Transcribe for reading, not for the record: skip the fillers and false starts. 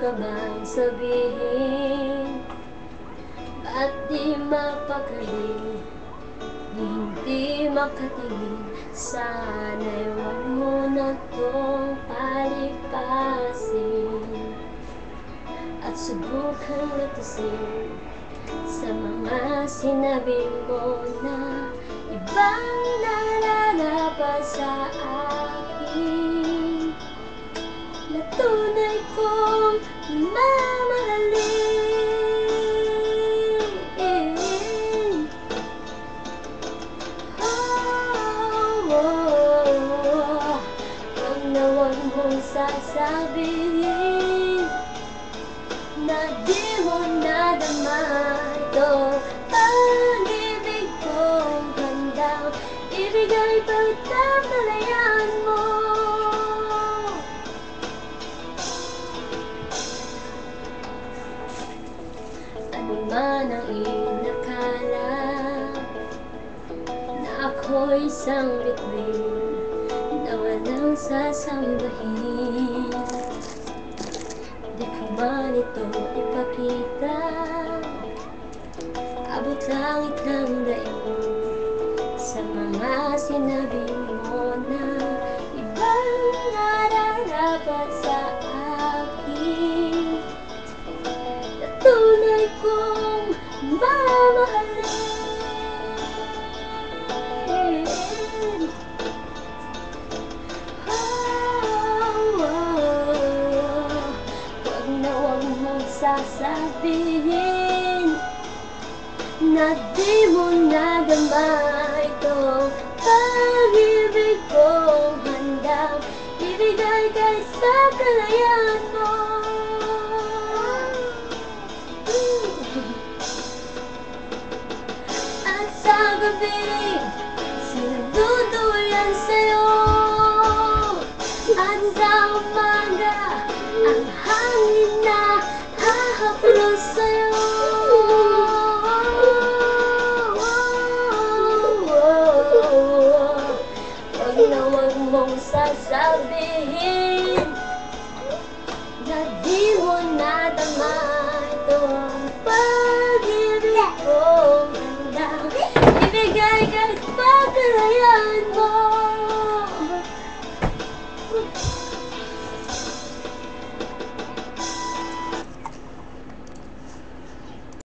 ka bang sabihin? Ba't di mapakali, di hindi makatingin? Sana'y wag mo na tong palipasin at subukang lutasin sa mga sinabi mo na ibang nararapat sa akin, na tunay kong mamahalin. Wag na wag mong sasabihin na di mo nadama itong pag-ibig kong handang ibigay pagkakalayaan mo. Ano man ang inakala na ako'y isang bituin na walang sasambahin, di ko man ito ipakita. Abot langit ng daigdig sa mga sinabi mo na ibang nararapat sa akin, na tunay kong mamahalin. Wag na wag mong sasabihin na di mo nadama itong pag-ibig kong handang ibigay kahit sa kalayaan mo. At sa gabi, sinududuyan sa'yo, at sa umaga, ang hangin na hahaplos sa'yo. Wag na wag mong sasabihin na di mo nadama itong pag-ibig kong handang ibigay kahit pagkalayaan mo.